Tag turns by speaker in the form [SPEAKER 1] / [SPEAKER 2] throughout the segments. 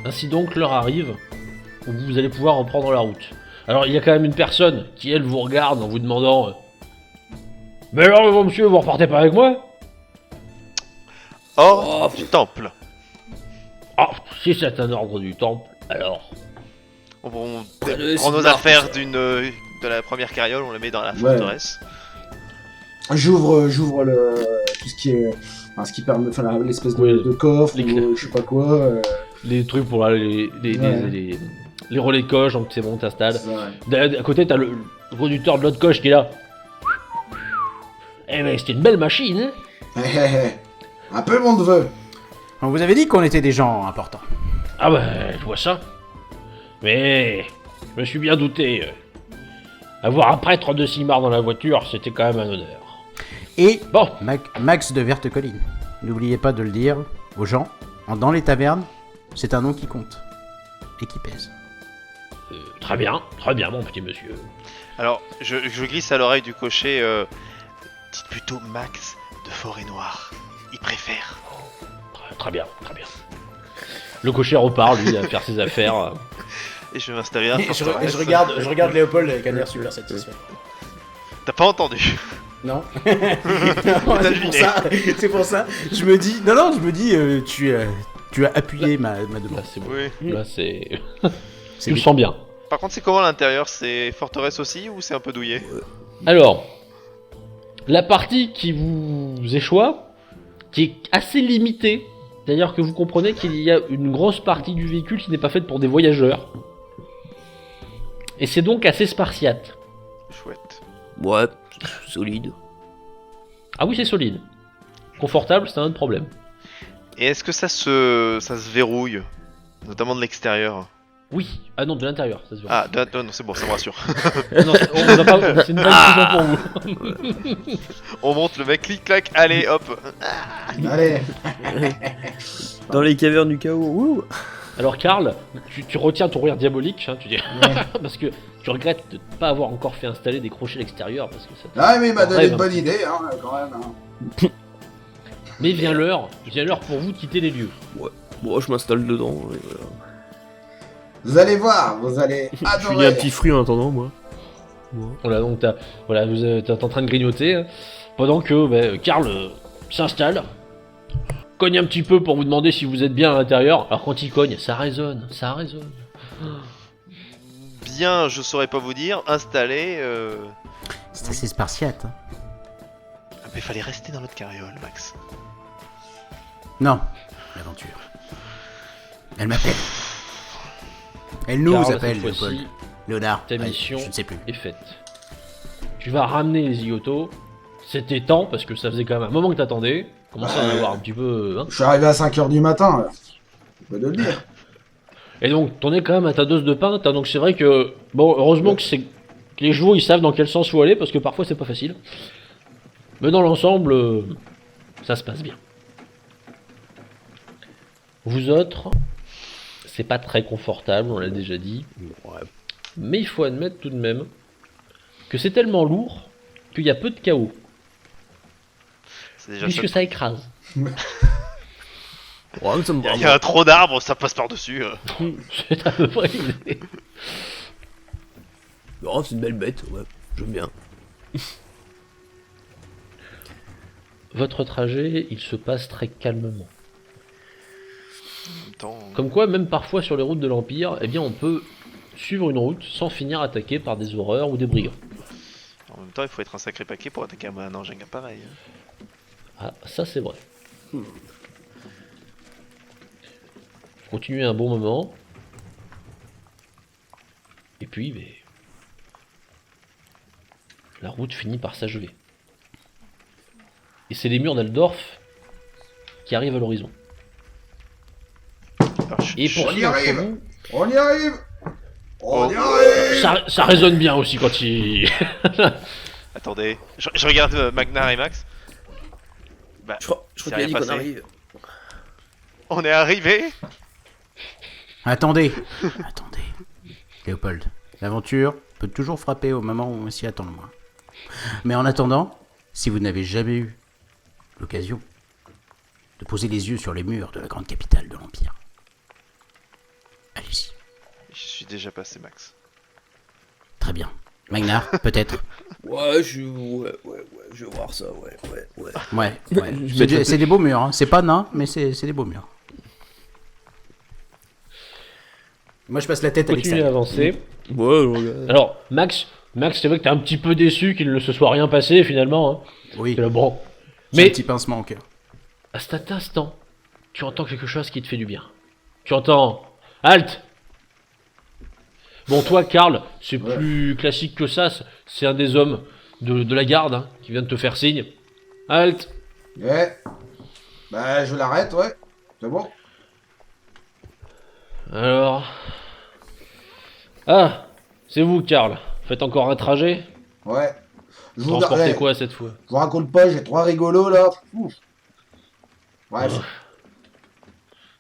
[SPEAKER 1] Ainsi donc, l'heure arrive où vous allez pouvoir reprendre la route. Alors, il y a quand même une personne qui, elle, vous regarde en vous demandant mais alors, monsieur, vous repartez pas avec moi?
[SPEAKER 2] Hors du temple.
[SPEAKER 1] Ah, si c'est un ordre du temple, alors...
[SPEAKER 2] On
[SPEAKER 3] Prenez
[SPEAKER 2] prend nos
[SPEAKER 3] Sigmar,
[SPEAKER 2] affaires
[SPEAKER 3] tout ça.
[SPEAKER 2] de la première carriole, on les met dans la
[SPEAKER 4] Ouais.
[SPEAKER 2] forteresse.
[SPEAKER 4] J'ouvre le tout ce qui est, enfin, ce qui permet, enfin l'espèce
[SPEAKER 1] Oui,
[SPEAKER 4] de coffre
[SPEAKER 1] les
[SPEAKER 4] ou je sais pas quoi.
[SPEAKER 1] Les trucs pour les relais de coche, donc c'est bon, t'installes. À côté, t'as le conducteur de l'autre coche qui est là. Eh mais c'était une belle machine, hein?
[SPEAKER 4] Un peu mon neveu.
[SPEAKER 5] On vous avait dit qu'on était des gens importants.
[SPEAKER 1] Ah bah, je vois ça. Mais je me suis bien douté. Avoir un prêtre de Sigmar dans la voiture, c'était quand même un honneur.
[SPEAKER 5] Et
[SPEAKER 1] Bon,
[SPEAKER 5] Max de Verte Colline. N'oubliez pas de le dire aux gens. Dans les tavernes, c'est un nom qui compte. Et qui pèse.
[SPEAKER 1] très bien, mon petit monsieur.
[SPEAKER 2] Alors, je glisse à l'oreille du cocher. Dites plutôt Max de Forêt Noire. Il préfère.
[SPEAKER 1] Très bien, très bien. Le cocher repart, lui, à faire ses affaires.
[SPEAKER 2] Et je vais m'installer à la
[SPEAKER 5] Et je
[SPEAKER 2] forteresse.
[SPEAKER 5] regarde Léopold avec un air super satisfait.
[SPEAKER 2] T'as pas entendu?
[SPEAKER 5] Non.
[SPEAKER 2] deviné.
[SPEAKER 5] C'est pour ça. Je me dis, tu as appuyé ma demande.
[SPEAKER 1] Là, c'est bon.
[SPEAKER 2] Oui.
[SPEAKER 1] Là, c'est...
[SPEAKER 5] C'est
[SPEAKER 1] tu le sens bien.
[SPEAKER 2] Par contre, c'est comment à l'intérieur? C'est forteresse aussi ou c'est un peu douillé?
[SPEAKER 1] Alors, la partie qui vous échoit, qui est assez limitée, c'est-à-dire que vous comprenez qu'il y a une grosse partie du véhicule qui n'est pas faite pour des voyageurs. Et c'est donc assez spartiate.
[SPEAKER 2] Chouette.
[SPEAKER 3] Ouais, solide.
[SPEAKER 1] Ah oui, c'est solide. Confortable, c'est un autre problème.
[SPEAKER 2] Et est-ce que ça se verrouille? Notamment de l'extérieur.
[SPEAKER 1] Oui. Ah non, de l'intérieur, ça se voit.
[SPEAKER 2] Ah, non, c'est bon, ça me rassure.
[SPEAKER 1] Non, on va pas... c'est une bonne décision pour vous.
[SPEAKER 2] On monte le mec, clic-clac, allez, hop.
[SPEAKER 4] Allez.
[SPEAKER 3] Dans les cavernes du chaos. Wouh.
[SPEAKER 1] Alors Karl, tu retiens ton rire diabolique, hein, tu dis, parce que tu regrettes de ne pas avoir encore fait installer des crochets à l'extérieur, parce que ça...
[SPEAKER 4] Ah mais il m'a donné
[SPEAKER 1] Rêve,
[SPEAKER 4] une
[SPEAKER 1] hein.
[SPEAKER 4] bonne idée, hein, quand même. Hein.
[SPEAKER 1] Mais vient l'heure pour vous de quitter les lieux.
[SPEAKER 3] Bon, je m'installe dedans. Et voilà.
[SPEAKER 4] Vous allez voir, vous allez
[SPEAKER 3] Je finis un
[SPEAKER 4] adorer.
[SPEAKER 3] petit fruit en attendant, moi.
[SPEAKER 1] Voilà, donc t'es en train de grignoter, hein, pendant que Karl s'installe, cogne un petit peu pour vous demander si vous êtes bien à l'intérieur. Alors quand il cogne, ça résonne.
[SPEAKER 2] Bien, je saurais pas vous dire, installé.
[SPEAKER 5] C'est assez spartiate. Hein.
[SPEAKER 2] Mais fallait rester dans notre carriole, Max.
[SPEAKER 5] Non, l'aventure. Elle m'appelle. Elle nous
[SPEAKER 1] Karl,
[SPEAKER 5] appelle,
[SPEAKER 1] cette fois-ci,
[SPEAKER 5] Léopold. Léonard.
[SPEAKER 1] ta mission
[SPEAKER 5] Je ne sais plus.
[SPEAKER 1] est faite. Tu vas ramener les Iotos. C'était temps, parce que ça faisait quand même un moment que t'attendais. Commençait à en avoir un petit peu... hein.
[SPEAKER 4] Je suis arrivé à 5h du matin. Là. Je peux te le dire.
[SPEAKER 1] Et donc, t'en es quand même à ta dose de pain. Donc c'est vrai que... Bon, heureusement que les chevaux, ils savent dans quel sens faut aller, parce que parfois c'est pas facile. Mais dans l'ensemble, ça se passe bien. Vous autres, c'est pas très confortable, on l'a déjà dit. Mais il faut admettre tout de même que c'est tellement lourd qu'il y a peu de chaos.
[SPEAKER 2] C'est déjà
[SPEAKER 1] Puisque
[SPEAKER 2] ça.
[SPEAKER 1] ça écrase.
[SPEAKER 3] Ouais, ça me
[SPEAKER 2] Il y a un trop d'arbres, ça passe par-dessus.
[SPEAKER 1] C'est à peu près l'idée.
[SPEAKER 3] Oh, c'est une belle bête, ouais. J'aime bien.
[SPEAKER 1] Votre trajet, il se passe très calmement.
[SPEAKER 2] En même temps,
[SPEAKER 1] Comme quoi, même parfois sur les routes de l'Empire, eh bien on peut suivre une route sans finir attaqué par des horreurs ou des brigands.
[SPEAKER 2] il faut être un sacré paquet pour attaquer un engin pareil.
[SPEAKER 1] Ah, ça c'est vrai. Continuez un bon moment. Et puis, la route finit par s'achever. Et c'est les murs d'Aldorf qui arrivent à l'horizon.
[SPEAKER 2] Alors,
[SPEAKER 1] Et pour
[SPEAKER 4] On y
[SPEAKER 1] qui d'entre
[SPEAKER 4] arrive.
[SPEAKER 1] vous,
[SPEAKER 4] On y arrive. On y
[SPEAKER 2] Oh.
[SPEAKER 4] arrive.
[SPEAKER 1] ça résonne bien aussi quand il...
[SPEAKER 2] Attendez, je regarde Magnar et Max. Bah,
[SPEAKER 3] Je crois
[SPEAKER 2] c'est
[SPEAKER 3] qu'il a dit
[SPEAKER 2] rien
[SPEAKER 3] qu'on
[SPEAKER 2] passé.
[SPEAKER 3] arrive.
[SPEAKER 2] On est arrivé.
[SPEAKER 5] Attendez. Léopold, l'aventure peut toujours frapper au moment où on s'y attend le moins. Mais en attendant, si vous n'avez jamais eu l'occasion de poser les yeux sur les murs de la grande capitale de l'Empire,
[SPEAKER 2] déjà passé, Max.
[SPEAKER 5] Très bien. Magnar, peut-être.
[SPEAKER 3] Ouais, je vais voir ça, ouais.
[SPEAKER 5] Ouais.
[SPEAKER 4] Je vais
[SPEAKER 5] C'est des beaux murs, hein. C'est pas nain, mais c'est des beaux murs. Moi, je passe la tête à
[SPEAKER 1] Continue à
[SPEAKER 5] l'extérieur.
[SPEAKER 1] avancer.
[SPEAKER 3] Ouais, je regarde.
[SPEAKER 1] Alors, Max, c'est vrai que t'es un petit peu déçu qu'il ne se soit rien passé finalement. Hein.
[SPEAKER 5] Oui,
[SPEAKER 1] T'es là, bon.
[SPEAKER 5] j'ai un
[SPEAKER 1] Mais
[SPEAKER 5] petit pincement au cœur.
[SPEAKER 1] à cet instant, tu entends quelque chose qui te fait du bien. Tu entends Halt. Bon, toi, Karl, c'est
[SPEAKER 4] Ouais.
[SPEAKER 1] plus classique que ça. C'est un des hommes de la garde hein, qui vient de te faire signe. Halt.
[SPEAKER 4] Ouais. Bah, je l'arrête, ouais. C'est bon.
[SPEAKER 1] Alors. Ah, c'est vous, Karl. Faites encore un trajet.
[SPEAKER 4] Ouais. Je vous,
[SPEAKER 1] Transportez
[SPEAKER 4] ouais,
[SPEAKER 1] quoi cette fois?
[SPEAKER 4] je vous raconte pas, j'ai 3 rigolos là. Ouf. Bref.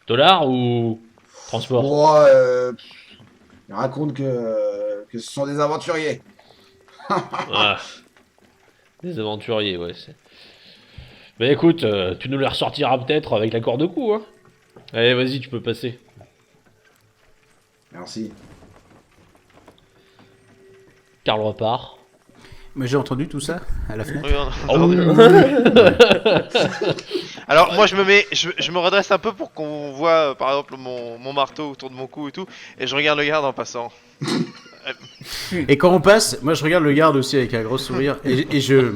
[SPEAKER 1] Dollars ou transport?
[SPEAKER 4] Ouais, ils racontent que ce sont des aventuriers.
[SPEAKER 1] Ah, des aventuriers, ouais. Bah écoute, tu nous les ressortiras peut-être avec l'accord de coup, hein. Allez, vas-y, tu peux passer.
[SPEAKER 4] Merci.
[SPEAKER 1] Karl repart.
[SPEAKER 5] Mais j'ai entendu tout ça à la fenêtre.
[SPEAKER 2] Oui, Alors moi je me redresse un peu pour qu'on voit par exemple mon marteau autour de mon cou et tout, et je regarde le garde en passant.
[SPEAKER 5] Et quand on passe, moi je regarde le garde aussi avec un gros sourire et je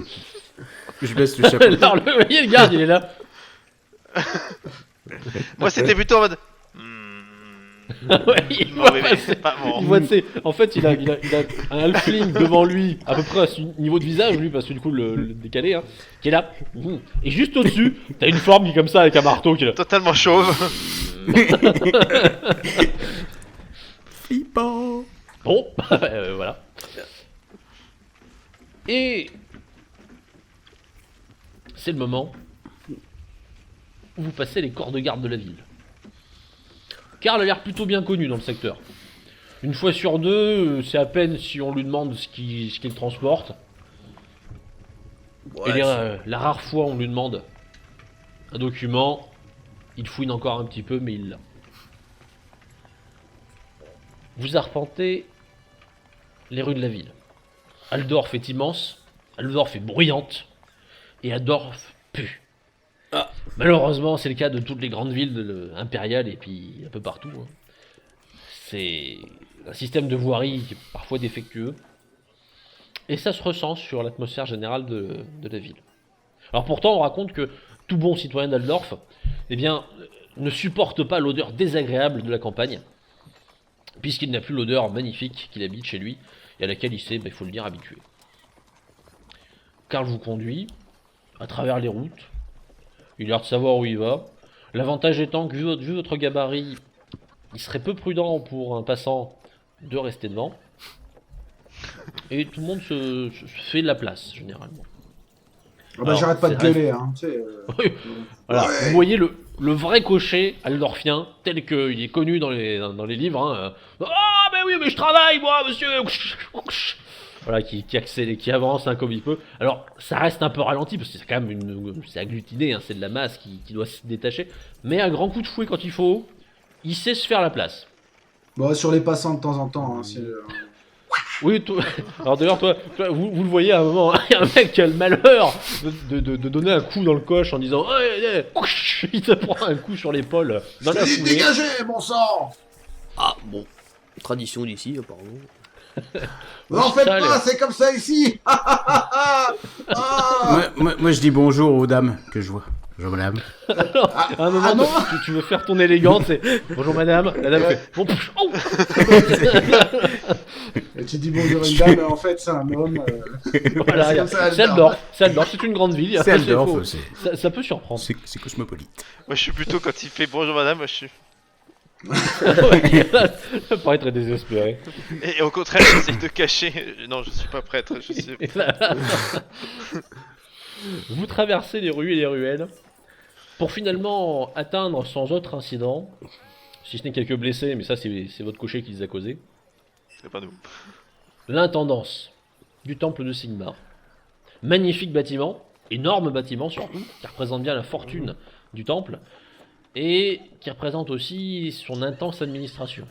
[SPEAKER 5] baisse le chapeau.
[SPEAKER 1] Alors, vous voyez, le garde, il est là.
[SPEAKER 2] Moi c'était plutôt en mode...
[SPEAKER 1] Ouais, il voit
[SPEAKER 2] mauvais,
[SPEAKER 1] passer.
[SPEAKER 2] c'est pas bon.
[SPEAKER 1] Il voit, tu sais, en fait, il a un halfling devant lui, à peu près à ce niveau de visage, lui, parce que du coup, le décalé, hein, qui est là. Et juste au-dessus, t'as une forme qui est comme ça, avec un marteau, qui est là.
[SPEAKER 2] Totalement chauve.
[SPEAKER 5] Flippant.
[SPEAKER 1] Bon, voilà. Et c'est le moment où vous passez les corps de garde de la ville. Karl a l'air plutôt bien connu dans le secteur. Une fois sur deux, c'est à peine si on lui demande ce qu'il transporte. Et la rare fois où on lui demande un document, il fouine encore un petit peu, mais il l'a. Vous arpentez les rues de la ville. Aldorf est immense, Aldorf est bruyante, et Aldorf pue. Malheureusement, c'est le cas de toutes les grandes villes impériales et puis un peu partout. Hein. C'est un système de voirie qui est parfois défectueux, et ça se ressent sur l'atmosphère générale de la ville. Alors pourtant, on raconte que tout bon citoyen d'Aldorf, eh bien, ne supporte pas l'odeur désagréable de la campagne, puisqu'il n'a plus l'odeur magnifique qu'il habite chez lui, et à laquelle il s'est, il faut le dire, habitué. Karl vous conduit à travers les routes, il a l'air de savoir où il va. L'avantage étant que, vu votre gabarit, il serait peu prudent pour un passant de rester devant. Et tout le monde se fait de la place, généralement.
[SPEAKER 4] Ah bah,
[SPEAKER 1] Alors,
[SPEAKER 4] j'arrête pas de
[SPEAKER 1] c'est
[SPEAKER 4] gueuler, hein. Tu sais,
[SPEAKER 1] Oui, voilà.
[SPEAKER 4] Ouais.
[SPEAKER 1] Vous voyez le vrai cocher aldorfien, tel qu'il est connu dans les livres. Hein. Ah, mais oui, mais je travaille, moi, monsieur. Voilà, qui accélère, qui avance comme il peut. Alors, ça reste un peu ralenti, parce que c'est quand même c'est agglutiné, hein, c'est de la masse qui doit se détacher. Mais un grand coup de fouet quand il faut, il sait se faire la place.
[SPEAKER 4] Bon, sur les passants de temps en temps, hein, c'est...
[SPEAKER 1] Oui, alors d'ailleurs, toi, vous le voyez à un moment, il y a un mec qui a le malheur de donner un coup dans le coche en disant il te prend un coup sur l'épaule dans la foulée.
[SPEAKER 4] Dégagez, bon sang.
[SPEAKER 3] Ah, bon. Tradition d'ici, apparemment.
[SPEAKER 4] Vous en faites
[SPEAKER 1] Sale.
[SPEAKER 4] pas, c'est comme ça ici. Ah.
[SPEAKER 5] Moi, je dis bonjour aux dames que je vois. Bonjour madame.
[SPEAKER 1] À un moment,
[SPEAKER 4] Ah non.
[SPEAKER 1] tu veux faire ton élégante, c'est bonjour madame, la dame fait bon, oh.
[SPEAKER 4] Et tu dis bonjour à une dame, mais en fait c'est un homme.
[SPEAKER 1] Voilà,
[SPEAKER 4] C'est comme ça,
[SPEAKER 1] c'est Aldorf, c'est une grande ville,
[SPEAKER 5] C'est Aldorf
[SPEAKER 1] faut-
[SPEAKER 5] aussi.
[SPEAKER 1] ça peut surprendre.
[SPEAKER 5] C'est cosmopolite.
[SPEAKER 2] Moi je suis plutôt quand il fait bonjour madame, moi je suis...
[SPEAKER 1] Ça paraît très désespéré.
[SPEAKER 2] Et au contraire j'essaye de cacher... Non je suis pas prêtre, je suis...
[SPEAKER 1] Et là- Vous traversez les rues et les ruelles pour finalement atteindre sans autre incident, si ce n'est quelques blessés, mais ça c'est votre cocher qui les a causés,
[SPEAKER 2] C'est pas nous.
[SPEAKER 1] l'intendance du temple de Sigmar. Magnifique bâtiment, énorme bâtiment surtout, qui représente bien la fortune du temple, et qui représente aussi son intense administration.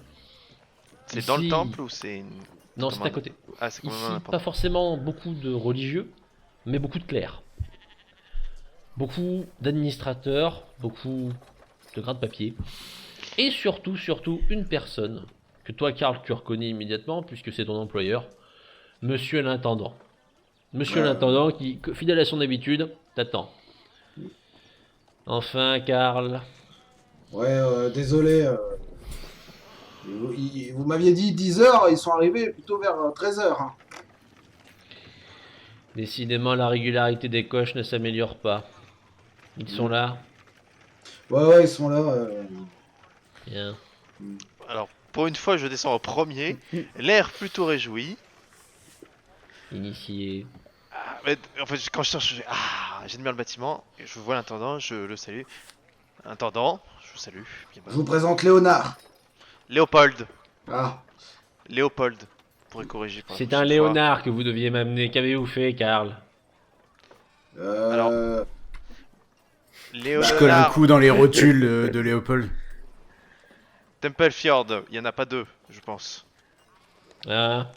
[SPEAKER 2] C'est dans le
[SPEAKER 1] Ici-
[SPEAKER 2] temple ou c'est une...
[SPEAKER 1] Non, c'est
[SPEAKER 2] Comment-
[SPEAKER 1] à côté.
[SPEAKER 2] Ah, c'est quand
[SPEAKER 1] Ici,
[SPEAKER 2] même
[SPEAKER 1] pas
[SPEAKER 2] important.
[SPEAKER 1] forcément beaucoup de religieux, mais beaucoup de clercs. Beaucoup d'administrateurs, beaucoup de grains de papier. Et surtout, une personne que toi, Karl, tu reconnais immédiatement, puisque c'est ton employeur, Monsieur l'Intendant. Monsieur
[SPEAKER 4] Ouais.
[SPEAKER 1] l'Intendant qui, fidèle à son habitude, t'attend. Enfin, Karl.
[SPEAKER 4] Ouais, désolé. Vous m'aviez dit 10h, ils sont arrivés plutôt vers 13h. Hein.
[SPEAKER 1] Décidément, la régularité des coches ne s'améliore pas. Ils sont là.
[SPEAKER 4] Ouais, ils sont là.
[SPEAKER 1] Bien.
[SPEAKER 2] Alors, pour une fois, je descends en premier, l'air plutôt réjoui.
[SPEAKER 1] Initié.
[SPEAKER 2] Ah, mais, en fait, quand je sors, je fais, ah, j'admire le bâtiment, et je vois l'intendant, je le salue. Intendant, je vous salue. Bien
[SPEAKER 4] Je vous présente Léonard.
[SPEAKER 2] Léopold.
[SPEAKER 4] Ah,
[SPEAKER 2] Léopold. Vous pourrez corriger pour la
[SPEAKER 1] C'est un
[SPEAKER 2] prochaine
[SPEAKER 1] léonard que vous deviez m'amener. Qu'avez-vous fait, Karl?
[SPEAKER 2] Alors,
[SPEAKER 4] euh,
[SPEAKER 2] fois.
[SPEAKER 5] Je colle un
[SPEAKER 2] Léonard.
[SPEAKER 5] coup dans les rotules de Léopold.
[SPEAKER 2] Templefjord, il y en a pas deux, je pense.
[SPEAKER 1] Ah,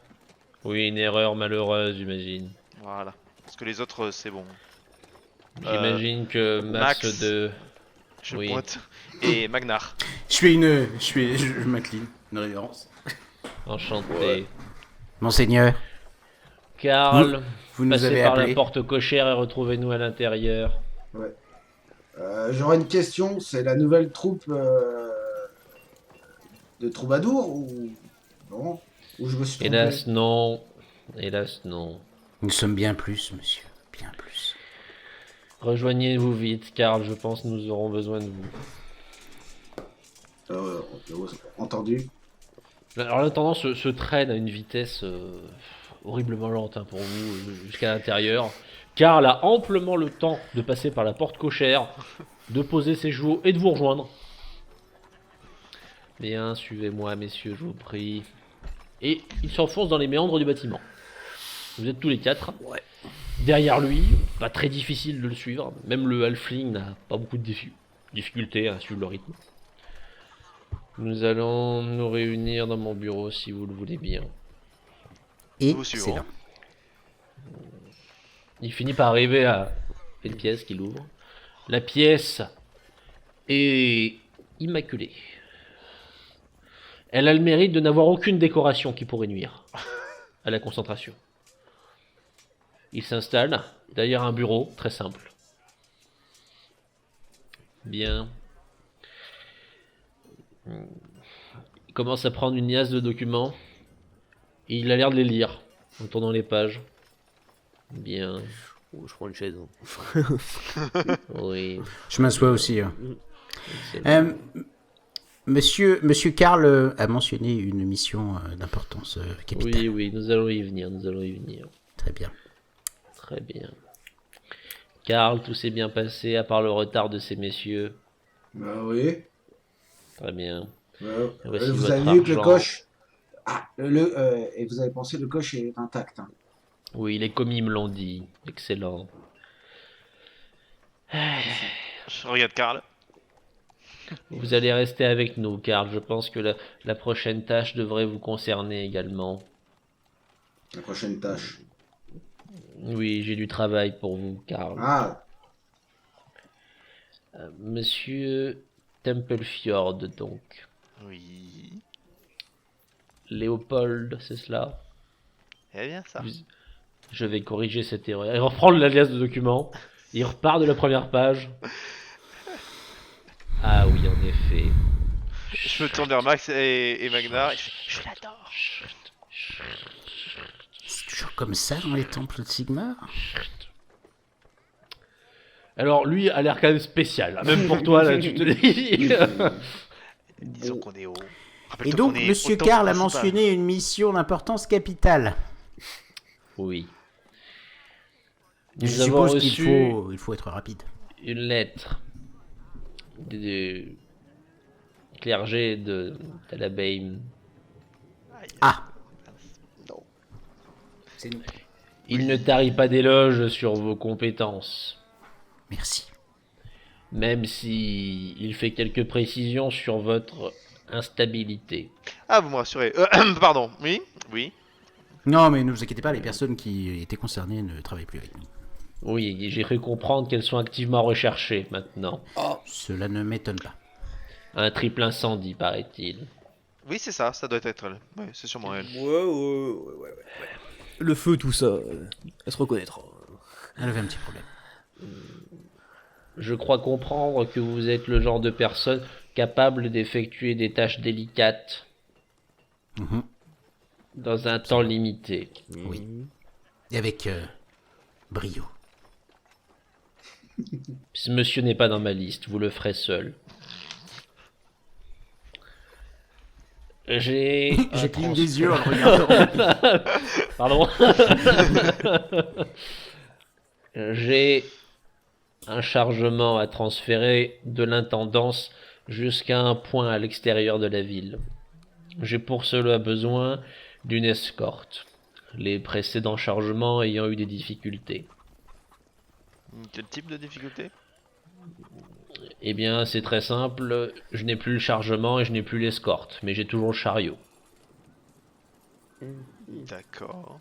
[SPEAKER 1] oui, une erreur malheureuse, j'imagine.
[SPEAKER 2] Voilà. Parce que les autres, c'est bon.
[SPEAKER 1] J'imagine que Max,
[SPEAKER 2] Max.
[SPEAKER 1] de...
[SPEAKER 2] Je
[SPEAKER 1] Oui.
[SPEAKER 2] pointe. Et Magnar.
[SPEAKER 5] Je m'incline, une révérence.
[SPEAKER 1] Enchanté.
[SPEAKER 5] Monseigneur,
[SPEAKER 1] Karl,
[SPEAKER 5] vous nous
[SPEAKER 1] passez
[SPEAKER 5] avez
[SPEAKER 1] par la
[SPEAKER 5] appelé.
[SPEAKER 1] porte cochère et retrouvez-nous à l'intérieur.
[SPEAKER 4] J'aurais une question. C'est la nouvelle troupe de troubadours ou non? Ou je me suis trompé?
[SPEAKER 1] Hélas, non. Hélas, non.
[SPEAKER 5] Nous sommes bien plus, monsieur. Bien plus.
[SPEAKER 1] Rejoignez-vous vite, Karl, je pense que nous aurons besoin de vous.
[SPEAKER 4] Entendu.
[SPEAKER 1] Alors l'intendant se traîne à une vitesse horriblement lente hein, pour vous jusqu'à l'intérieur. Karl a amplement le temps de passer par la porte cochère, de poser ses chevaux et de vous rejoindre. Bien, suivez-moi messieurs, je vous prie. Et il s'enfonce dans les méandres du bâtiment. Vous êtes tous les quatre.
[SPEAKER 3] Ouais.
[SPEAKER 1] Derrière lui, pas très difficile de le suivre. Même le halfling n'a pas beaucoup de difficultés à suivre le rythme. Nous allons nous réunir dans mon bureau si vous le voulez bien.
[SPEAKER 5] Et
[SPEAKER 2] Nous
[SPEAKER 5] c'est
[SPEAKER 2] suivons.
[SPEAKER 5] là.
[SPEAKER 1] Il finit par arriver à une pièce qu'il ouvre. La pièce est immaculée. Elle a le mérite de n'avoir aucune décoration qui pourrait nuire à la concentration. Il s'installe derrière un bureau très simple. Bien. Il commence à prendre une liasse de documents. Et il a l'air de les lire en tournant les pages. Bien.
[SPEAKER 3] Oh, je prends une chaise. Hein.
[SPEAKER 1] Oui.
[SPEAKER 5] Je m'assois aussi. Hein.
[SPEAKER 1] Excellent.
[SPEAKER 5] Monsieur Karl a mentionné une mission d'importance capitale.
[SPEAKER 1] Oui, nous allons y venir,
[SPEAKER 5] Très bien.
[SPEAKER 1] Très bien. Karl, tout s'est bien passé à part le retard de ces messieurs.
[SPEAKER 4] Bah oui.
[SPEAKER 1] Très bien.
[SPEAKER 4] Vous
[SPEAKER 1] Voici
[SPEAKER 4] avez
[SPEAKER 1] votre
[SPEAKER 4] vu que le
[SPEAKER 1] argent.
[SPEAKER 4] coche. Ah, et vous avez pensé le coche est intact. Hein.
[SPEAKER 1] Oui, les commis me l'ont dit. Excellent.
[SPEAKER 2] Je regarde Karl.
[SPEAKER 1] Vous allez rester avec nous, Karl. Je pense que la prochaine tâche devrait vous concerner également.
[SPEAKER 4] La prochaine tâche.
[SPEAKER 1] Oui, j'ai du travail pour vous, Karl.
[SPEAKER 4] Ah,
[SPEAKER 1] Monsieur Templefjord, donc.
[SPEAKER 2] Oui.
[SPEAKER 1] Léopold, c'est cela?
[SPEAKER 2] Eh bien, ça.
[SPEAKER 1] Je vais corriger cette erreur. Il reprend l'alias de documents. Il repart de la première page. Ah oui, en effet.
[SPEAKER 2] Je me tourne vers Max et Magnar. Je l'adore.
[SPEAKER 5] C'est toujours comme ça dans les temples de Sigmar.
[SPEAKER 1] Alors lui a l'air quand même spécial. Hein. Même pour toi, là, tu te dis.
[SPEAKER 2] Disons qu'on est au.
[SPEAKER 5] Et
[SPEAKER 2] Rappelle-toi
[SPEAKER 5] donc,
[SPEAKER 2] qu'on est
[SPEAKER 5] monsieur
[SPEAKER 2] au temple
[SPEAKER 5] Karl a
[SPEAKER 2] principal.
[SPEAKER 5] mentionné une mission d'importance capitale.
[SPEAKER 1] Oui.
[SPEAKER 5] Je
[SPEAKER 1] Nous avons
[SPEAKER 5] suppose qu'il
[SPEAKER 1] reçu
[SPEAKER 5] faut être rapide.
[SPEAKER 1] une lettre du clergé de Talabeim.
[SPEAKER 5] Ah. C'est nous.
[SPEAKER 1] Il ne tarit pas d'éloges sur vos compétences.
[SPEAKER 5] Merci.
[SPEAKER 1] Même si il fait quelques précisions sur votre Instabilité.
[SPEAKER 2] Ah, vous me rassurez. Pardon. Oui. Oui.
[SPEAKER 5] Non, mais ne vous inquiétez pas, les personnes qui étaient concernées ne travaillent plus avec nous.
[SPEAKER 1] Oui, j'ai cru comprendre qu'elles sont activement recherchées maintenant.
[SPEAKER 5] Cela ne m'étonne pas.
[SPEAKER 1] Un triple incendie, paraît-il.
[SPEAKER 2] Oui, c'est ça. Ça doit être elle. Oui, c'est sûrement elle.
[SPEAKER 3] Ouais. Le feu, tout ça, elle se reconnaîtra.
[SPEAKER 5] Elle avait un petit problème.
[SPEAKER 1] Je crois comprendre que vous êtes le genre de personne capable d'effectuer des tâches délicates
[SPEAKER 5] Mhm.
[SPEAKER 1] dans un temps limité.
[SPEAKER 5] Oui. Et avec brio.
[SPEAKER 1] Ce monsieur n'est pas dans ma liste, vous le ferez seul. J'ai...
[SPEAKER 5] J'ai cligné des yeux en le regardant.
[SPEAKER 1] Pardon. J'ai un chargement à transférer de l'intendance jusqu'à un point à l'extérieur de la ville. J'ai pour cela besoin d'une escorte, les précédents chargements ayant eu des difficultés.
[SPEAKER 2] Quel type de difficulté?
[SPEAKER 1] Eh bien, c'est très simple, je n'ai plus le chargement et je n'ai plus l'escorte, mais j'ai toujours le chariot.
[SPEAKER 2] D'accord.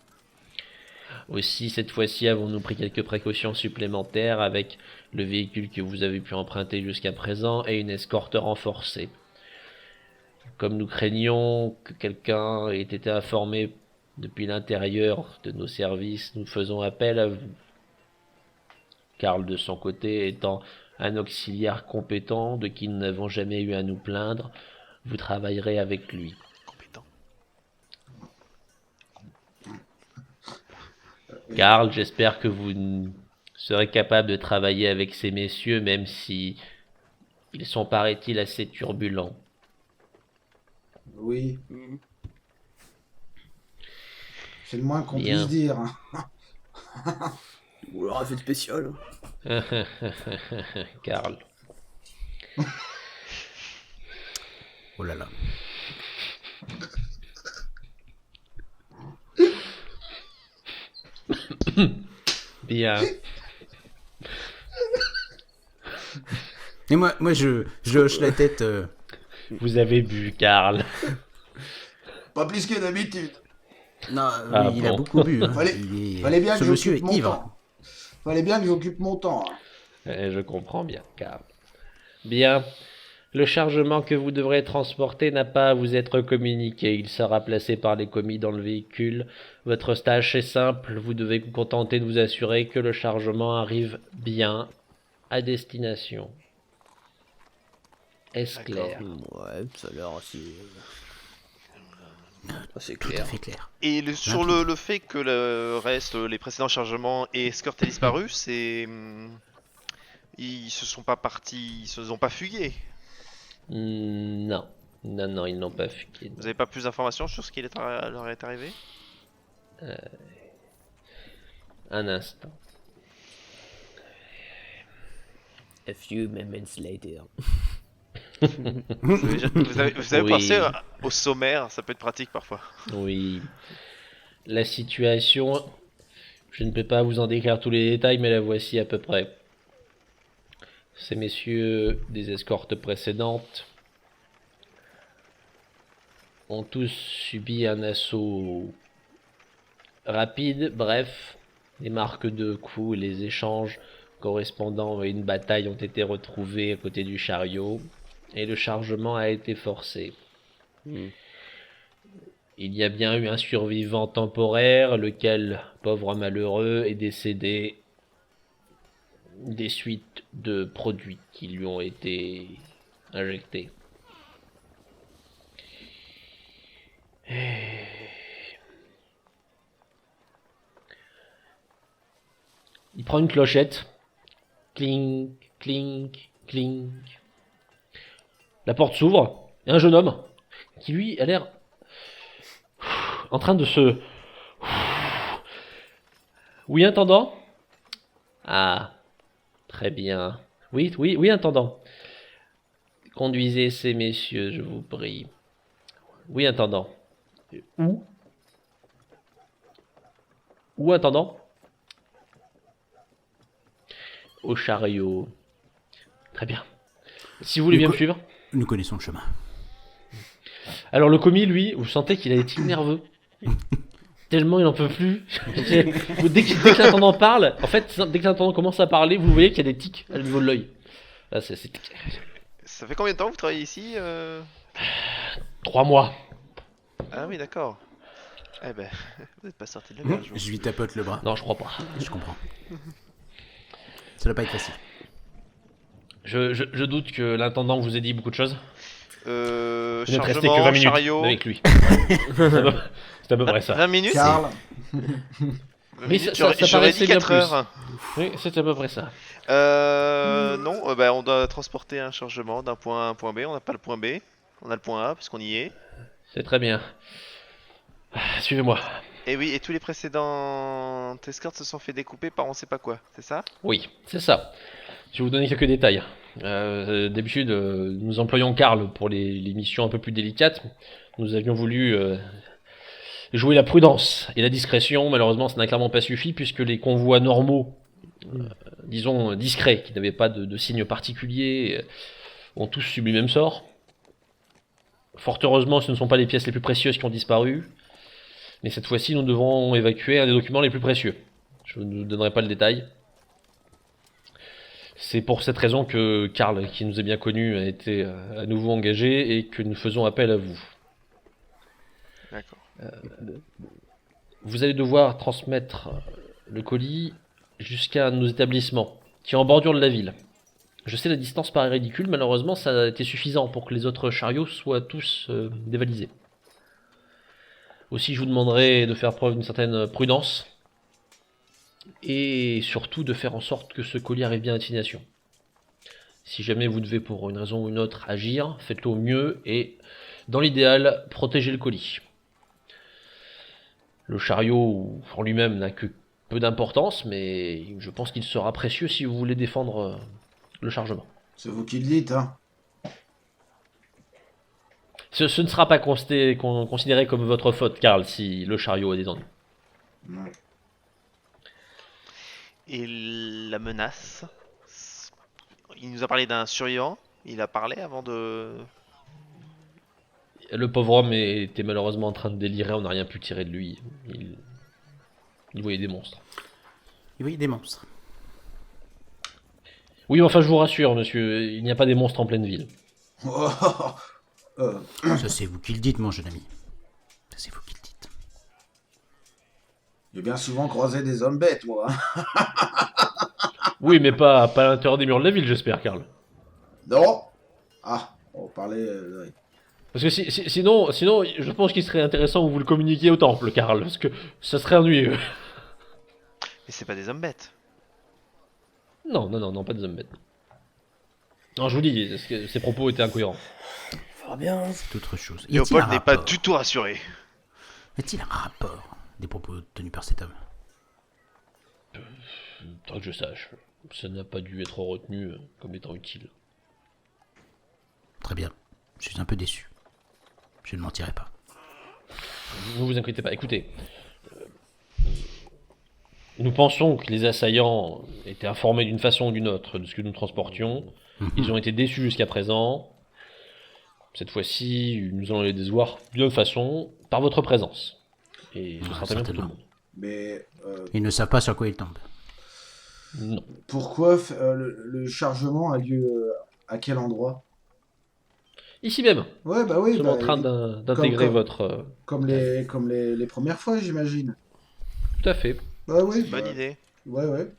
[SPEAKER 1] Aussi, cette fois-ci, avons-nous pris quelques précautions supplémentaires avec le véhicule que vous avez pu emprunter jusqu'à présent et une escorte renforcée. Comme nous craignions que quelqu'un ait été informé depuis l'intérieur de nos services, nous faisons appel à vous. Karl, de son côté, étant un auxiliaire compétent de qui nous n'avons jamais eu à nous plaindre, vous travaillerez avec lui.
[SPEAKER 2] Compétent.
[SPEAKER 1] Karl, j'espère que vous serez capable de travailler avec ces messieurs, même si ils sont, paraît-il, assez turbulents.
[SPEAKER 4] Oui. C'est le moins qu'on
[SPEAKER 1] Bien.
[SPEAKER 4] puisse dire.
[SPEAKER 3] Ou alors effet spécial.
[SPEAKER 1] Karl.
[SPEAKER 5] Oh là là.
[SPEAKER 1] Bien.
[SPEAKER 5] Et moi je hoche la tête.
[SPEAKER 1] Vous avez bu, Karl.
[SPEAKER 4] Pas plus que d'habitude.
[SPEAKER 5] Non,
[SPEAKER 1] Ah
[SPEAKER 5] il a
[SPEAKER 1] bon.
[SPEAKER 5] beaucoup bu. Hein.
[SPEAKER 4] Fallait bien
[SPEAKER 5] Ce
[SPEAKER 4] que
[SPEAKER 5] monsieur
[SPEAKER 4] j'occupe
[SPEAKER 5] est
[SPEAKER 4] mon
[SPEAKER 5] ivre.
[SPEAKER 4] temps. Fallait bien que j'occupe mon temps. Hein.
[SPEAKER 1] Je comprends bien, Karl. Bien. Le chargement que vous devrez transporter n'a pas à vous être communiqué. Il sera placé par les commis dans le véhicule. Votre stage est simple. Vous devez vous contenter de vous assurer que le chargement arrive bien à destination. Est-ce clair?
[SPEAKER 3] Ouais, ça a l'air assez
[SPEAKER 5] Tout à
[SPEAKER 3] clair.
[SPEAKER 5] fait clair.
[SPEAKER 2] Et sur le fait que le reste, les précédents chargements et escorte aient disparu, c'est... Ils se sont pas partis, ils se sont pas fugués.
[SPEAKER 1] Non. Non, ils n'ont pas fugué.
[SPEAKER 2] Vous avez pas plus d'informations sur ce qui leur est arrivé?
[SPEAKER 1] Un instant.
[SPEAKER 3] A few moments later.
[SPEAKER 2] Vous avez
[SPEAKER 1] Oui.
[SPEAKER 2] pensé au sommaire, ça peut être pratique parfois.
[SPEAKER 1] Oui. La situation, je ne peux pas vous en décrire tous les détails, mais la voici à peu près. Ces messieurs des escortes précédentes ont tous subi un assaut rapide. Bref, les marques de coups et les échanges correspondant à une bataille ont été retrouvés à côté du chariot et le chargement a été forcé. Il y a bien eu un survivant temporaire, lequel, pauvre malheureux, est décédé des suites de produits qui lui ont été injectés. Il prend une clochette. Clink, clink, clink. La porte s'ouvre. Et un jeune homme qui, lui, a l'air en train de se... Oui, intendant? Ah, très bien. Oui, intendant. Conduisez ces messieurs, je vous prie. Oui, intendant. Où, intendant? Au chariot. Très bien. Si vous voulez bien me suivre.
[SPEAKER 5] Nous connaissons le chemin.
[SPEAKER 1] Alors le commis, lui, vous sentez qu'il a des tics nerveux. Tellement il en peut plus. dès que l'intendant parle, en fait, dès que l'intendant commence à parler, vous voyez qu'il y a des tics au niveau de l'œil. Là, c'est...
[SPEAKER 2] Ça fait combien de temps que vous travaillez ici
[SPEAKER 1] 3 mois.
[SPEAKER 2] Ah oui, d'accord. Eh ben, vous n'êtes pas sorti de l'auberge. vous.
[SPEAKER 5] Je lui tapote le bras.
[SPEAKER 1] Non, je crois pas.
[SPEAKER 5] Je comprends. Ça doit pas être facile.
[SPEAKER 1] Je doute que l'intendant vous ait dit beaucoup de choses. Vous n'êtes resté que
[SPEAKER 2] Chargement,
[SPEAKER 1] 20 minutes
[SPEAKER 2] chariot.
[SPEAKER 1] avec lui. C'est à peu près ça.
[SPEAKER 2] 20 minutes
[SPEAKER 4] Karl,
[SPEAKER 2] 20
[SPEAKER 1] Oui,
[SPEAKER 2] minutes,
[SPEAKER 1] ça
[SPEAKER 2] j'aurais
[SPEAKER 1] paraissait
[SPEAKER 2] dit
[SPEAKER 1] bien
[SPEAKER 2] 4
[SPEAKER 1] plus.
[SPEAKER 2] heures.
[SPEAKER 1] Oui, c'est à peu près ça.
[SPEAKER 2] Non, bah, on doit transporter un chargement d'un point A à un point B. On n'a pas le point B. On a le point A parce qu'on y est.
[SPEAKER 1] C'est très bien. Suivez-moi.
[SPEAKER 2] Et oui, et tous les précédents escortes se sont fait découper par on sait pas quoi, c'est ça?
[SPEAKER 1] Oui, c'est ça. Je vais vous donner quelques détails. D'habitude, nous employons Karl pour les missions un peu plus délicates. Nous avions voulu jouer la prudence et la discrétion. Malheureusement, ça n'a clairement pas suffi puisque les convois normaux, disons discrets, qui n'avaient pas de signes particuliers, ont tous subi le même sort. Fort heureusement, ce ne sont pas les pièces les plus précieuses qui ont disparu. Mais cette fois-ci, nous devons évacuer un des documents les plus précieux. Je ne vous donnerai pas le détail. C'est pour cette raison que Karl, qui nous est bien connu, a été à nouveau engagé et que nous faisons appel à vous.
[SPEAKER 2] D'accord.
[SPEAKER 1] Vous allez devoir transmettre le colis jusqu'à nos établissements, qui est en bordure de la ville. Je sais, la distance paraît ridicule, malheureusement ça a été suffisant pour que les autres chariots soient tous dévalisés. Aussi, je vous demanderai de faire preuve d'une certaine prudence, et surtout de faire en sorte que ce colis arrive bien à destination. Si jamais vous devez pour une raison ou une autre agir, faites-le au mieux et, dans l'idéal, protégez le colis. Le chariot en lui-même n'a que peu d'importance, mais je pense qu'il sera précieux si vous voulez défendre le chargement.
[SPEAKER 4] c'est vous qui le dites, hein.
[SPEAKER 1] Ce ne sera pas considéré comme votre faute, Karl, si le chariot est descendu.
[SPEAKER 4] Ouais.
[SPEAKER 2] Et la menace? Il nous a parlé d'un survivant. Il a parlé avant de...
[SPEAKER 1] Le pauvre homme était malheureusement en train de délirer, on n'a rien pu tirer de lui. Il voyait des monstres.
[SPEAKER 5] Il voyait des monstres.
[SPEAKER 1] Oui, mais enfin, je vous rassure, monsieur, il n'y a pas des monstres en pleine ville.
[SPEAKER 5] Ça, c'est vous qui le dites, mon jeune ami. Ça, c'est vous qui le dites.
[SPEAKER 4] J'ai bien souvent croisé des hommes bêtes, moi. Hein.
[SPEAKER 1] Oui, mais pas à l'intérieur des murs de la ville, j'espère, Karl.
[SPEAKER 4] Non. Ah, on parlait... ouais.
[SPEAKER 1] Parce que sinon, je pense qu'il serait intéressant que vous le communiquiez au temple, Karl, parce que ça serait ennuyeux.
[SPEAKER 2] Mais c'est pas des hommes bêtes.
[SPEAKER 1] Non, pas des hommes bêtes. Non, je vous dis, parce que ces propos étaient incohérents.
[SPEAKER 3] Fera bien.
[SPEAKER 5] C'est autre chose. Y a-t-il
[SPEAKER 2] Léopold
[SPEAKER 5] un
[SPEAKER 2] n'est pas
[SPEAKER 5] rapport
[SPEAKER 2] du tout rassuré.
[SPEAKER 5] Y a-t-il un rapport des propos tenus par cet homme?
[SPEAKER 1] Tant que je sache, ça n'a pas dû être retenu comme étant utile.
[SPEAKER 5] Très bien. Je suis un peu déçu. Je ne mentirai pas.
[SPEAKER 1] Ne vous inquiétez pas, écoutez. Nous pensons que les assaillants étaient informés d'une façon ou d'une autre de ce que nous transportions. Ils ont été déçus jusqu'à présent. Cette fois-ci, nous allons les décevoir d'une autre façon, par votre présence. Et ce sera très bien pour tout le monde.
[SPEAKER 4] Mais
[SPEAKER 5] Ils ne savent pas sur quoi ils tombent.
[SPEAKER 1] Non.
[SPEAKER 4] pourquoi le chargement a lieu à quel endroit?
[SPEAKER 1] Ici même,
[SPEAKER 4] Ouais, bah
[SPEAKER 1] nous
[SPEAKER 4] oui.
[SPEAKER 1] sommes
[SPEAKER 4] Bah,
[SPEAKER 1] en train d'intégrer
[SPEAKER 4] comme-
[SPEAKER 1] votre...
[SPEAKER 4] comme les premières fois, j'imagine.
[SPEAKER 1] Tout à fait.
[SPEAKER 4] Bah oui.
[SPEAKER 2] Bonne
[SPEAKER 4] bah,
[SPEAKER 2] idée.
[SPEAKER 4] Ouais.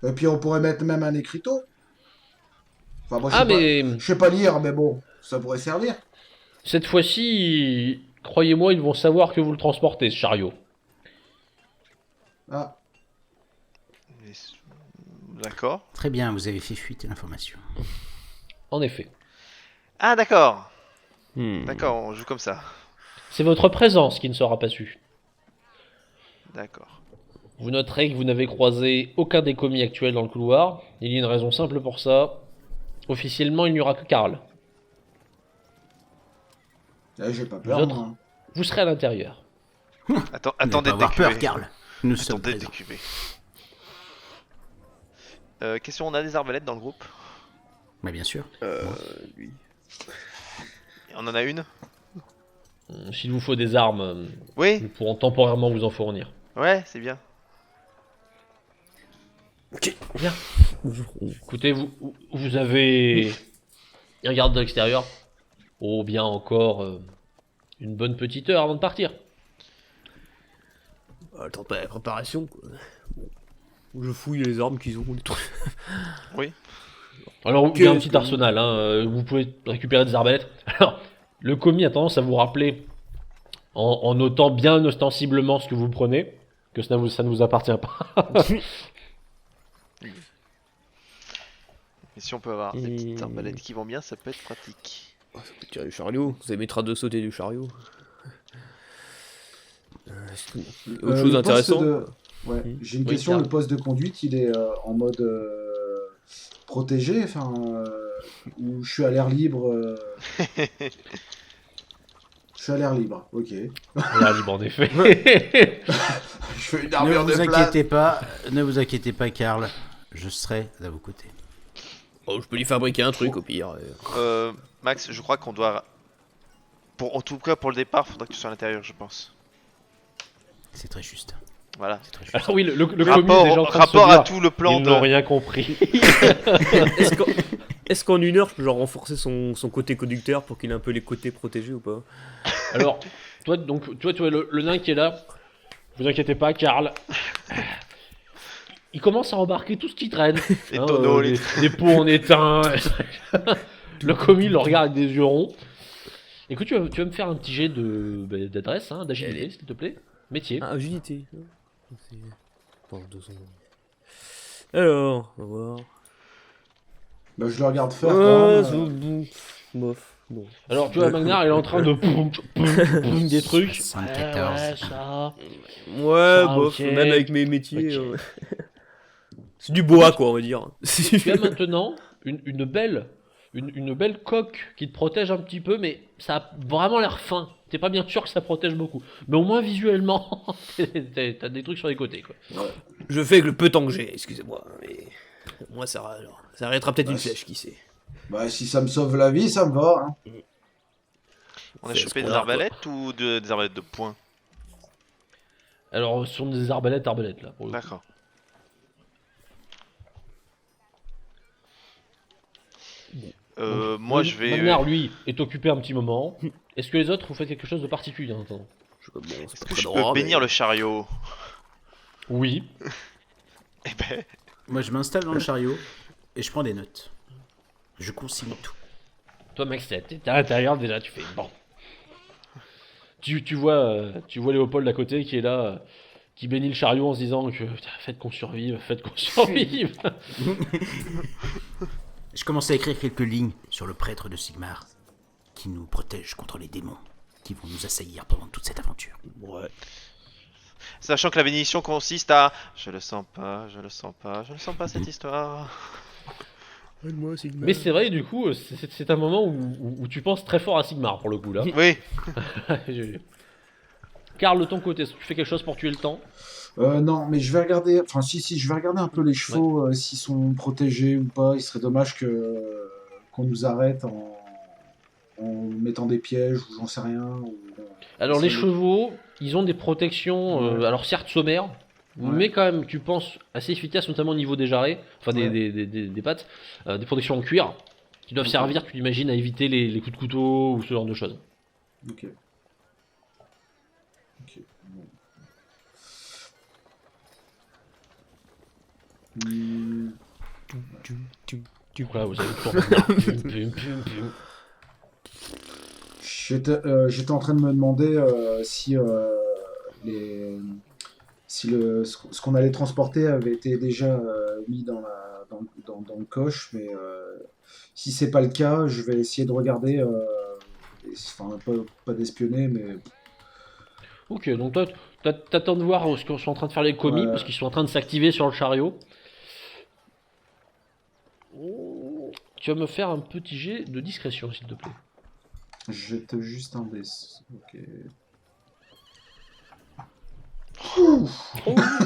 [SPEAKER 4] Et puis on pourrait mettre même un écriteau. Enfin, moi,
[SPEAKER 1] Ah, mais
[SPEAKER 4] je sais pas lire, mais bon, ça pourrait servir.
[SPEAKER 1] cette fois-ci, croyez-moi, ils vont savoir que vous le transportez, ce chariot.
[SPEAKER 4] Ah,
[SPEAKER 2] Mais d'accord.
[SPEAKER 5] Très bien, vous avez fait fuiter l'information.
[SPEAKER 1] En effet.
[SPEAKER 2] Ah d'accord.
[SPEAKER 3] Hmm.
[SPEAKER 2] D'accord, on joue comme ça.
[SPEAKER 1] C'est votre présence qui ne sera pas su.
[SPEAKER 2] D'accord.
[SPEAKER 1] Vous noterez que vous n'avez croisé aucun des commis actuels dans le couloir. Il y a une raison simple pour ça. Officiellement, il n'y aura que Karl.
[SPEAKER 4] là, j'ai pas peur.
[SPEAKER 1] autres
[SPEAKER 4] moi.
[SPEAKER 1] Vous serez à l'intérieur.
[SPEAKER 2] Attendez
[SPEAKER 5] ne
[SPEAKER 2] de
[SPEAKER 5] pas avoir peur,
[SPEAKER 2] décuver.
[SPEAKER 5] Karl. Nous sommes
[SPEAKER 2] Attendez de
[SPEAKER 5] présents.
[SPEAKER 2] décuver. Question, on a des arbalètes dans le groupe?
[SPEAKER 5] Mais bien sûr.
[SPEAKER 3] Lui.
[SPEAKER 2] On en a une?
[SPEAKER 1] S'il vous faut des armes,
[SPEAKER 2] Oui.
[SPEAKER 1] nous pourrons temporairement vous en fournir.
[SPEAKER 2] Ouais, c'est bien.
[SPEAKER 1] Écoutez, vous avez un garde de l'extérieur. Oh, bien encore une bonne petite heure avant de partir.
[SPEAKER 3] Le temps de la préparation, quoi. Bon. Je fouille les armes qu'ils ont, les trucs.
[SPEAKER 1] Alors, il y a un
[SPEAKER 3] Qu'est-ce
[SPEAKER 1] petit
[SPEAKER 3] que-
[SPEAKER 1] arsenal, hein, vous pouvez récupérer des arbalètes. Alors, le commis a tendance à vous rappeler, en notant bien ostensiblement ce que vous prenez, que ça ne vous appartient pas.
[SPEAKER 2] Et si on peut avoir des
[SPEAKER 3] Et-
[SPEAKER 2] petites arbalètes qui vont bien, ça peut être pratique.
[SPEAKER 3] Ah, ça peut tirer du chariot. Vous évitera de sauter du chariot. C'est tout. Autre
[SPEAKER 4] Le
[SPEAKER 3] chose
[SPEAKER 4] poste
[SPEAKER 3] d'intéressant.
[SPEAKER 4] Ouais, j'ai une
[SPEAKER 1] Oui,
[SPEAKER 4] question.
[SPEAKER 1] Karl.
[SPEAKER 4] Le poste de conduite, il est en mode protégé, où je suis à l'air libre. Je suis à l'air libre, ok.
[SPEAKER 1] Là, libre en effet.
[SPEAKER 4] Je fais une
[SPEAKER 5] Ne
[SPEAKER 4] armure de
[SPEAKER 5] vous
[SPEAKER 4] plate.
[SPEAKER 5] inquiétez pas, Karl. Je serai à vos côtés.
[SPEAKER 3] Oh, je peux lui fabriquer un truc au pire.
[SPEAKER 2] Max, je crois qu'on doit... En tout cas, pour le départ, faudra que tu sois à l'intérieur, je pense.
[SPEAKER 5] C'est très juste.
[SPEAKER 2] Voilà.
[SPEAKER 5] C'est très juste.
[SPEAKER 1] Alors oui, le commis est déjà en train
[SPEAKER 2] Rapport
[SPEAKER 1] de se
[SPEAKER 2] à
[SPEAKER 1] dire,
[SPEAKER 2] tout le plan
[SPEAKER 1] ils
[SPEAKER 2] de...
[SPEAKER 1] n'ont rien compris.
[SPEAKER 3] Est-ce qu'en une heure, je peux genre renforcer son côté conducteur pour qu'il ait un peu les côtés protégés ou pas?
[SPEAKER 1] Alors, toi, tu vois le nain qui est là, vous inquiétez pas, Karl. Il commence à embarquer tout ce qui traîne.
[SPEAKER 2] Les tonneaux,
[SPEAKER 1] des pots en étain. Le commis le regarde avec des yeux ronds. Écoute, tu vas me faire un petit jet d'adresse, d'agilité,
[SPEAKER 3] Allez.
[SPEAKER 1] s'il te plaît. Métier.
[SPEAKER 3] Ah, agilité. Attends, 2 secondes. Alors, on va voir.
[SPEAKER 4] Bah, je le regarde faire.
[SPEAKER 3] Ouais,
[SPEAKER 4] quand
[SPEAKER 3] c'est
[SPEAKER 4] même,
[SPEAKER 3] bon. Bof. Bon.
[SPEAKER 1] Alors, tu vois, Magnar, il est en train de poum, des trucs.
[SPEAKER 5] 74.
[SPEAKER 1] Ouais, ça.
[SPEAKER 3] Ouais,
[SPEAKER 1] Ah,
[SPEAKER 3] bof.
[SPEAKER 1] ok.
[SPEAKER 3] Même avec mes métiers.
[SPEAKER 1] Ok.
[SPEAKER 3] C'est du bois, quoi, on va dire.
[SPEAKER 1] Tu as maintenant une belle coque qui te protège un petit peu, mais ça a vraiment l'air fin. T'es pas bien sûr que ça protège beaucoup. Mais au moins visuellement, t'as des trucs sur les côtés, quoi.
[SPEAKER 3] Je fais avec le peu de temps que j'ai, excusez-moi. Mais moi, ça arrêtera peut-être
[SPEAKER 4] Ouais,
[SPEAKER 3] une
[SPEAKER 4] c'est-
[SPEAKER 3] flèche, qui sait.
[SPEAKER 4] Bah, si ça me sauve la vie, ça me va. Hein.
[SPEAKER 2] On a
[SPEAKER 3] C'est
[SPEAKER 2] chopé
[SPEAKER 3] ce
[SPEAKER 2] des
[SPEAKER 3] qu'on a,
[SPEAKER 2] arbalètes ou des arbalètes de poing?
[SPEAKER 1] Alors, ce sont des arbalètes là, pour le coup.
[SPEAKER 2] D'accord. Moi, je vais...
[SPEAKER 1] Magnar, lui, est occupé un petit moment. Est-ce que les autres, vous faites quelque chose de particulier en attendant?
[SPEAKER 2] Est-ce que je peux bénir le chariot?
[SPEAKER 1] Oui.
[SPEAKER 2] Eh ben,
[SPEAKER 5] Moi, je m'installe dans le chariot et je prends des notes. Je consigne tout.
[SPEAKER 1] Toi, Max, t'es à l'intérieur déjà, tu fais bon. Tu vois Léopold à côté qui est là, qui bénit le chariot en se disant que putain, faites qu'on survive.
[SPEAKER 5] Je commence à écrire quelques lignes sur le prêtre de Sigmar qui nous protège contre les démons qui vont nous assaillir pendant toute cette aventure.
[SPEAKER 3] Ouais.
[SPEAKER 2] sachant que la bénédiction consiste à... Je le sens pas, je le sens pas, je ne sens pas cette histoire.
[SPEAKER 3] Moi, Sigmar.
[SPEAKER 1] Mais c'est vrai, du coup, c'est un moment où tu penses très fort à Sigmar pour le coup là.
[SPEAKER 2] Oui,
[SPEAKER 1] Karl, de ton côté, est-ce que tu fais quelque chose pour tuer le temps?
[SPEAKER 4] Non, mais je vais regarder. Enfin, si, je vais regarder un peu les chevaux, s'ils sont protégés ou pas. Il serait dommage qu'on nous arrête en mettant des pièges ou j'en sais rien.
[SPEAKER 1] Alors les
[SPEAKER 4] C'est-
[SPEAKER 1] chevaux, ils ont des protections,
[SPEAKER 4] Ouais.
[SPEAKER 1] alors certes sommaires, mais quand même, tu penses, assez efficaces, notamment au niveau des jarrets, enfin
[SPEAKER 4] Ouais.
[SPEAKER 1] des pattes, des protections en cuir, qui doivent
[SPEAKER 4] Ok.
[SPEAKER 1] servir, tu l'imagines, à éviter les coups de couteau ou ce genre de choses.
[SPEAKER 4] Ok. Ok. Bon.
[SPEAKER 1] Voilà, vous avez le tour maintenant. Pum, pum, pum, pum.
[SPEAKER 4] J'étais en train de me demander si ce qu'on allait transporter avait été déjà mis dans le coche, mais si c'est pas le cas, je vais essayer de regarder, enfin pas d'espionner, mais
[SPEAKER 1] Ok, donc toi, t'attends de voir ce que sont en train de faire les commis,
[SPEAKER 4] Ouais.
[SPEAKER 1] parce qu'ils sont en train de s'activer sur le chariot. Tu vas me faire un petit jet de discrétion, s'il te plaît.
[SPEAKER 4] jette juste un dé. Ok.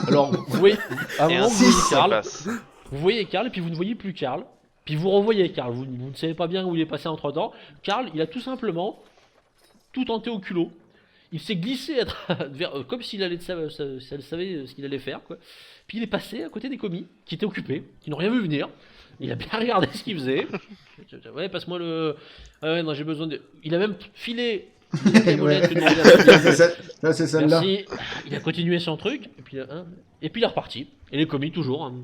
[SPEAKER 1] Alors, vous voyez, à un
[SPEAKER 2] et
[SPEAKER 1] moment,
[SPEAKER 2] un
[SPEAKER 1] vous voyez
[SPEAKER 2] 6, ça
[SPEAKER 1] Karl,
[SPEAKER 2] passe.
[SPEAKER 1] vous voyez Karl, et puis vous ne voyez plus Karl. Puis vous revoyez Karl, vous ne savez pas bien où il est passé entre temps. Karl, il a tout simplement tout tenté au culot. Il s'est glissé comme s'il savait ce qu'il allait faire, quoi. Puis il est passé à côté des commis qui étaient occupés, qui n'ont rien vu venir. Il a bien regardé ce qu'il faisait. Ouais, passe-moi le. Ah ouais, non, j'ai besoin de. Il a même filé.
[SPEAKER 4] Ouais. Là, c'est celle-là.
[SPEAKER 1] Merci. Il a continué son truc, et puis il est reparti. Et les commis, toujours. Hein.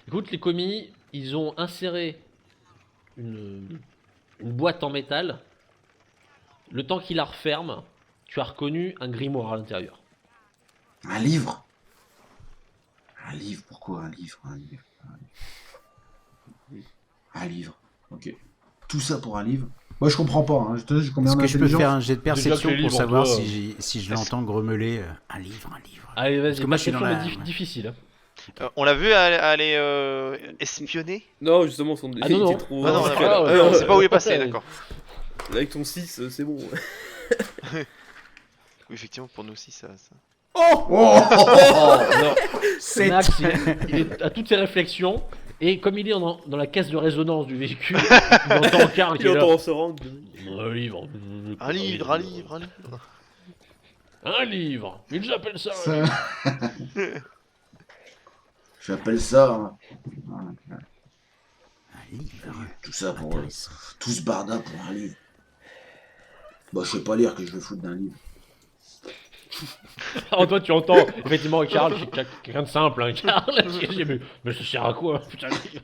[SPEAKER 1] Écoute, les commis, ils ont inséré une boîte en métal. Le temps qu'il la referme, tu as reconnu un grimoire à l'intérieur.
[SPEAKER 4] Un livre. Un livre, pourquoi un livre? Un livre, ok. Tout ça pour un livre? Moi je comprends pas, hein. Je te dis combien
[SPEAKER 5] Est-ce que je peux
[SPEAKER 4] d'intelligence.
[SPEAKER 5] faire un jet de perception
[SPEAKER 1] que les
[SPEAKER 5] pour
[SPEAKER 1] livres,
[SPEAKER 5] savoir
[SPEAKER 1] toi,
[SPEAKER 5] si je l'entends grommeler un livre.
[SPEAKER 1] Allez,
[SPEAKER 5] Parce
[SPEAKER 1] vas-y,
[SPEAKER 5] que moi, je suis dans
[SPEAKER 1] perception,
[SPEAKER 5] la-
[SPEAKER 1] mais difficile. Hein.
[SPEAKER 2] On l'a vu aller espionner.
[SPEAKER 3] Non, justement, son
[SPEAKER 1] Ah, non, non.
[SPEAKER 3] était trop.
[SPEAKER 2] Ah non, on
[SPEAKER 1] c'est
[SPEAKER 2] a
[SPEAKER 1] pas-
[SPEAKER 2] pas- on sait pas où il est passé, d'accord.
[SPEAKER 3] Avec ton 6, c'est bon.
[SPEAKER 2] Oui, effectivement, pour nous aussi, ça.
[SPEAKER 4] Oh
[SPEAKER 1] Non,
[SPEAKER 5] Sept.
[SPEAKER 1] Max, il est à toutes ses réflexions, et comme il est dans la caisse de résonance du véhicule, il entend Karl qui
[SPEAKER 3] Il
[SPEAKER 1] est là.
[SPEAKER 3] entend se rendre.
[SPEAKER 1] Un livre.
[SPEAKER 2] Un livre.
[SPEAKER 1] Un livre. Ils appellent ça.
[SPEAKER 4] Ça- J'appelle ça. Hein.
[SPEAKER 5] Un livre.
[SPEAKER 4] Tout ça pour.
[SPEAKER 5] Intéressant.
[SPEAKER 4] Tout ce barda pour un livre. Bah, je sais pas lire que je vais foutre d'un livre.
[SPEAKER 1] Alors toi, tu entends effectivement Karl, qui est quelqu'un de simple, hein, Karl. Mais ça sert à quoi, putain, le livre.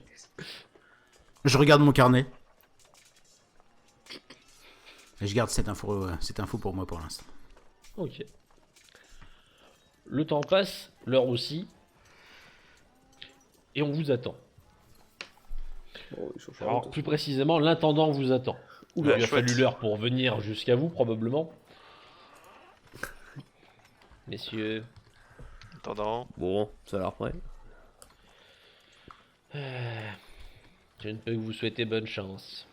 [SPEAKER 5] Je regarde mon carnet. Et je garde cette info pour moi pour l'instant.
[SPEAKER 1] Ok. Le temps passe, l'heure aussi. Et on vous attend.
[SPEAKER 3] Bon, il change
[SPEAKER 1] Alors, plus précisément, l'intendant vous attend.
[SPEAKER 3] Oula,
[SPEAKER 1] Il a
[SPEAKER 2] chouette.
[SPEAKER 1] fallu l'heure pour venir jusqu'à vous, probablement. Messieurs,
[SPEAKER 2] Attendant.
[SPEAKER 3] Bon, ça a l'air prêt.
[SPEAKER 1] je ne peux que vous souhaiter bonne chance.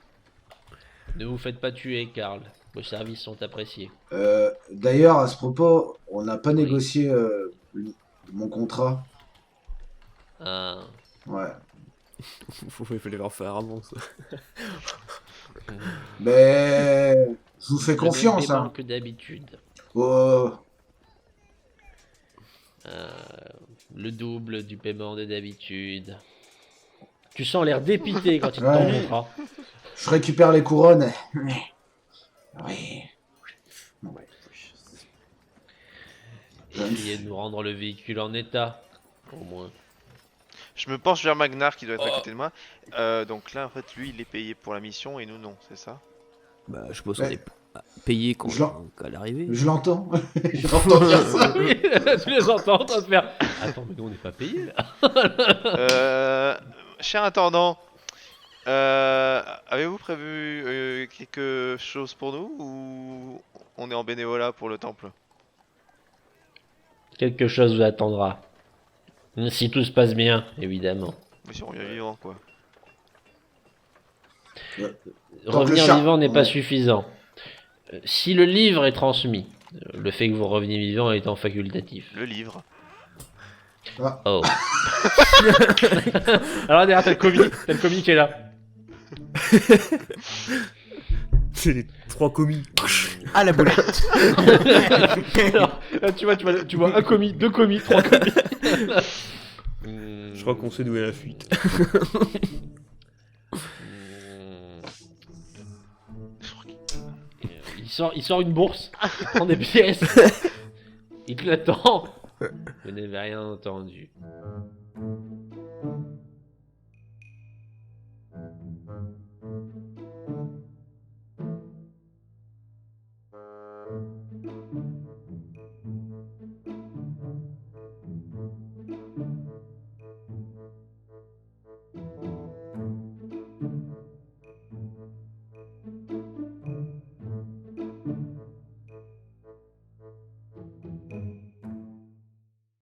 [SPEAKER 1] Ne vous faites pas tuer, Karl. Vos services sont appréciés.
[SPEAKER 4] D'ailleurs, à ce propos, on n'a pas
[SPEAKER 1] Oui.
[SPEAKER 4] négocié mon contrat.
[SPEAKER 1] Ah,
[SPEAKER 4] Ouais.
[SPEAKER 3] Il fallait leur faire avant ça.
[SPEAKER 4] Mais je vous fais
[SPEAKER 1] le
[SPEAKER 4] confiance,
[SPEAKER 1] même
[SPEAKER 4] hein.
[SPEAKER 1] paiement que d'habitude.
[SPEAKER 4] Oh,
[SPEAKER 1] Le double du paiement de d'habitude. Tu sens l'air dépité quand il te
[SPEAKER 4] Ouais.
[SPEAKER 1] tend le contrat.
[SPEAKER 4] je récupère les couronnes. Oui.
[SPEAKER 1] Essayez de nous rendre le véhicule en état, au moins.
[SPEAKER 2] Je me penche vers Magnar qui doit être à côté de moi. Donc là, en fait, lui, il est payé pour la mission et nous, non, c'est ça?
[SPEAKER 3] Bah, je pense
[SPEAKER 4] Ouais.
[SPEAKER 3] qu'on est payé quand
[SPEAKER 4] Je l'en-
[SPEAKER 3] à l'arrivée.
[SPEAKER 4] Je l'entends. Je l'entends dire ça.
[SPEAKER 1] Tu les entends en train de faire. Attends, mais nous on n'est pas payés là.
[SPEAKER 2] Cher intendant, avez-vous prévu quelque chose pour nous ou on est en bénévolat pour le temple?
[SPEAKER 1] Quelque chose vous attendra. Si tout se passe bien, évidemment.
[SPEAKER 2] Mais si on revient vivant, quoi.
[SPEAKER 1] Revenir
[SPEAKER 4] le chat-
[SPEAKER 1] vivant n'est pas
[SPEAKER 4] Ouais.
[SPEAKER 1] suffisant. Si le livre est transmis, le fait que vous reveniez vivant étant facultatif.
[SPEAKER 2] Le livre.
[SPEAKER 1] Oh. Alors derrière, t'as le commis qui est là.
[SPEAKER 3] C'est les 3 commis.
[SPEAKER 5] À la boulette.
[SPEAKER 1] Alors, là, tu vois un commis, deux commis, trois commis.
[SPEAKER 3] Je crois qu'on sait d'où est la fuite.
[SPEAKER 1] Il sort une bourse, il prend des pièces. Il te l'attend. Vous n'avez rien entendu.